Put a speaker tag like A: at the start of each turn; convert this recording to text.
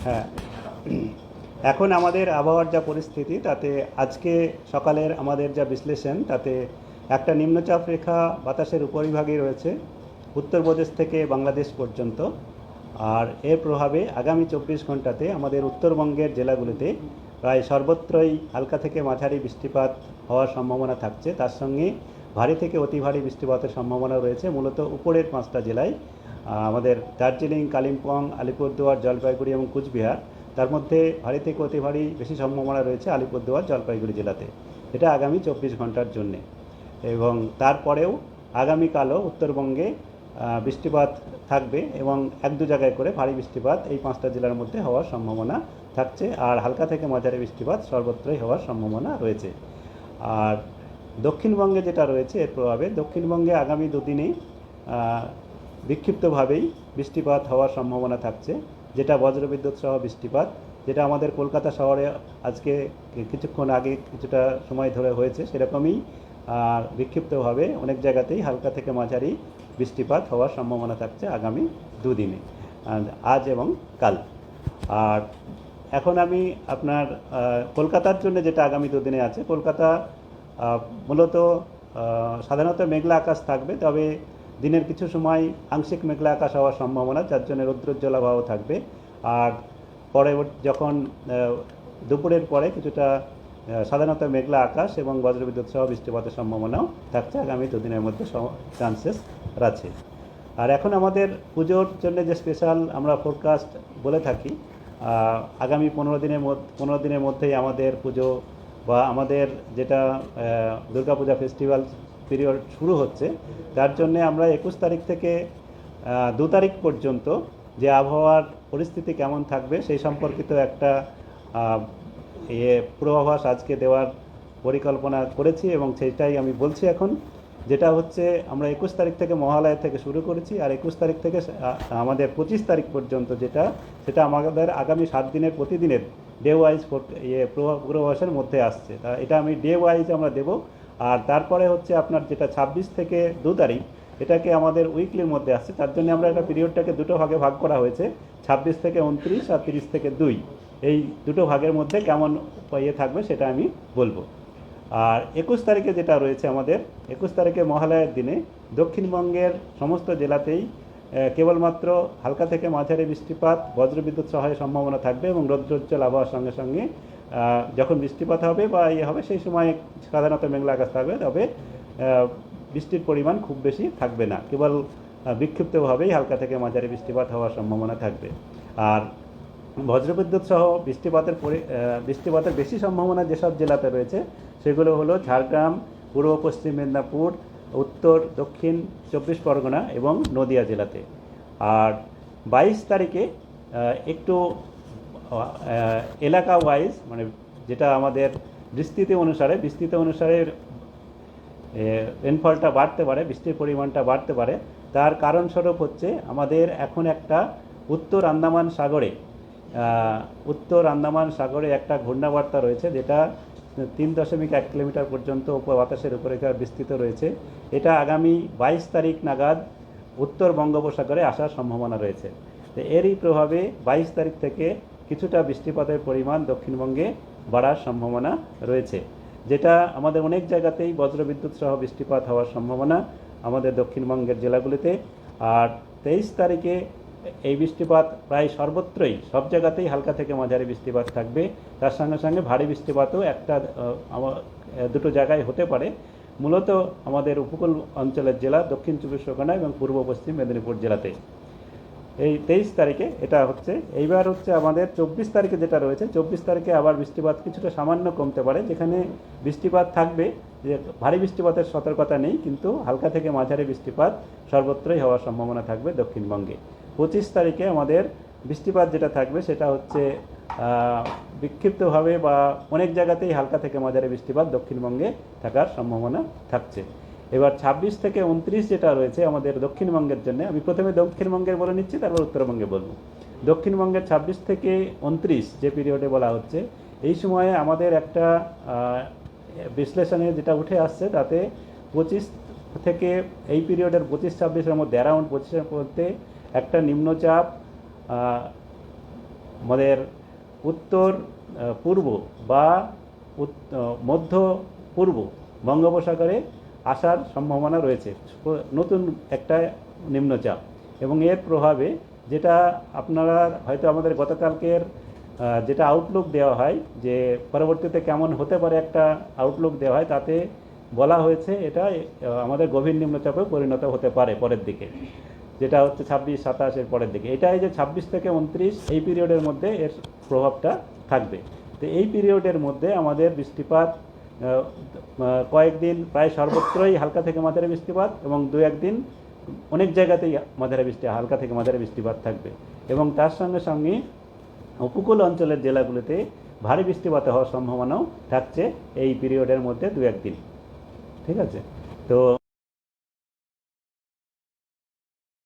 A: হ্যাঁ, এখন আমাদের আবহাওয়ার যা পরিস্থিতি তাতে আজকে সকালের আমাদের যা বিশ্লেষণ তাতে একটা নিম্নচাপ রেখা বাতাসের উপরিভাগেই রয়েছে উত্তরপ্রদেশ থেকে বাংলাদেশ পর্যন্ত। আর এর প্রভাবে আগামী 24 ঘন্টাতে আমাদের উত্তরবঙ্গের জেলাগুলিতে প্রায় সর্বত্রই হালকা থেকে মাঝারি বৃষ্টিপাত হওয়ার সম্ভাবনা থাকছে। তার সঙ্গে ভারী থেকে অতি ভারী বৃষ্টিপাতের সম্ভাবনা রয়েছে মূলত উপরের 5টা জেলায়, আমাদের দার্জিলিং, কালিম্পং, আলিপুরদুয়ার, জলপাইগুড়ি এবং কুচবিহার। তার মধ্যে ভারী থেকে অতি ভারী বেশি সম্ভাবনা রয়েছে আলিপুরদুয়ার, জলপাইগুড়ি জেলাতে। এটা আগামী 24 ঘন্টার জন্যে। এবং তারপরেও আগামীকালও উত্তরবঙ্গে বৃষ্টিপাত থাকবে এবং 1-2 জায়গায় করে ভারী বৃষ্টিপাত এই 5টা জেলার মধ্যে হওয়ার সম্ভাবনা থাকছে। আর হালকা থেকে মাঝারি বৃষ্টিপাত সর্বত্রই হওয়ার সম্ভাবনা রয়েছে। আর দক্ষিণবঙ্গে যেটা রয়েছে এর প্রভাবে দক্ষিণবঙ্গে আগামী দুদিনে বিক্ষিপ্তভাবেই বৃষ্টিপাত হওয়ার সম্ভাবনা থাকছে, যেটা বজ্রবিদ্যুৎ সহ বৃষ্টিপাত, যেটা আমাদের কলকাতা শহরে আজকে কিছুক্ষণ আগে কিছুটা সময় ধরে হয়েছে সেরকমই বিক্ষিপ্তভাবে অনেক জায়গাতেই হালকা থেকে মাঝারি বৃষ্টিপাত হওয়ার সম্ভাবনা থাকছে আগামী দুদিনে, আজ এবং কাল। আর এখন আমি আপনার কলকাতার জন্য যেটা আগামী দুদিনে আছে, কলকাতা মূলত সাধারণত মেঘলা আকাশ থাকবে, তবে দিনের কিছু সময় আংশিক মেঘলা আকাশ হওয়ার সম্ভাবনা, যার জন্য রৌদ্রোজ্জ্বল আবহাওয়া থাকবে। আর পরবর্তী যখন দুপুরের পরে কিছুটা সাধারণত মেঘলা আকাশ এবং বজ্রবিদ্যুৎ সহ বৃষ্টিপাতের সম্ভাবনাও থাকছে আগামী দুদিনের মধ্যে চান্সেস আছে। আর এখন আমাদের পুজোর জন্য যে স্পেশাল আমরা ফোরকাস্ট বলে থাকি, আগামী 15 দিনের মধ্যেই আমাদের পুজো বা আমাদের যেটা দুর্গাপূজা ফেস্টিভ্যাল পিরিয়ড শুরু হচ্ছে, তার জন্যে আমরা 21 তারিখ থেকে 2 তারিখ পর্যন্ত যে আবহাওয়ার পরিস্থিতি কেমন থাকবে সেই সম্পর্কিত একটা পূর্বাভাস আজকে দেওয়ার পরিকল্পনা করেছি এবং সেটাই আমি বলছি এখন। যেটা হচ্ছে আমরা 21 তারিখ থেকে মহালয়া থেকে শুরু করেছি, আর 21 তারিখ থেকে আমাদের 25 তারিখ পর্যন্ত সেটা আমাদের আগামী 7 দিনের প্রতিদিনের ডে ওয়াইজ পূর্বাভাসের মধ্যে আসছে। তা এটা আমি ডে ওয়াইজ আমরা দেব। আর তারপরে হচ্ছে আপনার যেটা 26 থেকে 2 তারিখ, এটাকে আমাদের উইকলির মধ্যে আসছে, তার জন্য আমরা এটা পিরিয়ডটাকে দুটো ভাগে ভাগ করা হয়েছে, 26 থেকে 29 আর 30 থেকে 2। এই দুটো ভাগের মধ্যে কেমন থাকবে সেটা আমি বলবো। আর 21 তারিখে যেটা রয়েছে আমাদের, 21 তারিখে মহালয়ার দিনে দক্ষিণবঙ্গের সমস্ত জেলাতেই কেবলমাত্র হালকা থেকে মাঝারি বৃষ্টিপাত, বজ্রবিদ্যুৎ সহায়ের সম্ভাবনা থাকবে এবং রৌদ্রোজ্জ্বল আবহাওয়ার সঙ্গে সঙ্গে যখন বৃষ্টিপাত হবে বা হবে সেই সময় সাধারণত মেঘলা আকাশ থাকবে, তবে বৃষ্টির পরিমাণ খুব বেশি থাকবে না, কেবল বিক্ষিপ্তভাবেই হালকা থেকে মাঝারি বৃষ্টিপাত হওয়ার সম্ভাবনা থাকবে। আর বজ্রবিদ্যুৎ সহ বৃষ্টিপাতের বেশি সম্ভাবনা যেসব জেলাতে রয়েছে সেগুলো হলো ঝাড়গ্রাম, পূর্ব পশ্চিম মেদিনীপুর, উত্তর দক্ষিণ 24 পরগনা এবং নদিয়া জেলাতে। আর 22 তারিখে একটু এলাকা ওয়াইজ মানে যেটা আমাদের বিস্তৃতি অনুসারে রেনফলটা বাড়তে পারে, বৃষ্টির পরিমাণটা বাড়তে পারে। তার কারণস্বরূপ হচ্ছে আমাদের এখন একটা উত্তর আন্দামান সাগরে একটা ঘূর্ণাবর্ত রয়েছে, যেটা 3.1 কিলোমিটার পর্যন্ত বাতাসের উপরে বিস্তৃত রয়েছে। এটা আগামী 22 তারিখ নাগাদ উত্তর বঙ্গোপসাগরে আসার সম্ভাবনা রয়েছে। তো এরই প্রভাবে 22 তারিখ থেকে কিছুটা বৃষ্টিপাতের পরিমাণ দক্ষিণবঙ্গে বাড়ার সম্ভাবনা রয়েছে, যেটা আমাদের অনেক জায়গাতেই বজ্রবিদ্যুৎ সহ বৃষ্টিপাত হওয়ার সম্ভাবনা আমাদের দক্ষিণবঙ্গের জেলাগুলিতে। আর 23 তারিখে এই বৃষ্টিপাত প্রায় সর্বত্রই সব জায়গাতেই হালকা থেকে মাঝারি বৃষ্টিপাত থাকবে। তার সঙ্গে সঙ্গে ভারী বৃষ্টিপাতও দুটো জায়গায় হতে পারে, মূলত আমাদের উপকূল অঞ্চলের জেলা দক্ষিণ 24 পরগনা এবং পূর্ব পশ্চিম মেদিনীপুর জেলাতে। এই 23 তারিখে এটা হচ্ছে। এইবার হচ্ছে আমাদের 24 তারিখে যেটা রয়েছে, 24 তারিখে আবার বৃষ্টিপাত কিছুটা সামান্য কমতে পারে, যেখানে বৃষ্টিপাত থাকবে, যে ভারী বৃষ্টিপাতের সতর্কতা নেই, কিন্তু হালকা থেকে মাঝারি বৃষ্টিপাত সর্বত্রই হওয়ার সম্ভাবনা থাকবে দক্ষিণবঙ্গে। 25 তারিখে আমাদের বৃষ্টিপাত যেটা থাকবে সেটা হচ্ছে বিক্ষিপ্তভাবে বা অনেক জায়গাতেই হালকা থেকে মাঝারি বৃষ্টিপাত দক্ষিণবঙ্গে থাকার সম্ভাবনা থাকছে। এবার 26 থেকে 29 যেটা রয়েছে আমাদের দক্ষিণবঙ্গের জন্য, আমি প্রথমে দক্ষিণবঙ্গের বলে নিচ্ছি, তারপর উত্তরবঙ্গে বলবো। দক্ষিণবঙ্গের 26 থেকে 29 যে পিরিয়ডে বলা হচ্ছে, এই সময়ে আমাদের একটা বিশ্লেষণে যেটা উঠে আসছে তাতে 25 থেকে এই পিরিয়ডের 25-26-এর মধ্যে অ্যারাউন্ড 25-এর মধ্যে একটা নিম্নচাপ আমাদের উত্তর পূর্ব বা মধ্য পূর্ব বঙ্গোপসাগরে আসার সম্ভাবনা রয়েছে নতুন একটা নিম্নচাপ, এবং এর প্রভাবে যেটা আপনারা হয়তো আমাদের গতকালকের যেটা আউটলুক দেওয়া হয় যে পরবর্তীতে কেমন হতে পারে একটা আউটলুক দেওয়া হয়, তাতে বলা হয়েছে এটা আমাদের গভীর নিম্নচাপেও পরিণত হতে পারে পরের দিকে, যেটা হচ্ছে 26-27 পরের দিকে। এটাই যে 26 থেকে 29 এই পিরিয়ডের মধ্যে এর প্রভাবটা থাকবে। তো এই পিরিয়ডের মধ্যে আমাদের বৃষ্টিপাত কয়েকদিন প্রায় সর্বত্রই হালকা থেকে মাঝারি বৃষ্টিপাত, এবং দু একদিন অনেক জায়গাতেই হালকা থেকে মাঝারি বৃষ্টিপাত থাকবে, এবং তার সঙ্গে সঙ্গে উপকূল অঞ্চলের জেলাগুলিতে ভারী বৃষ্টিপাত হওয়ার সম্ভাবনাও থাকছে এই পিরিয়ডের মধ্যে দু একদিন। ঠিক আছে, তো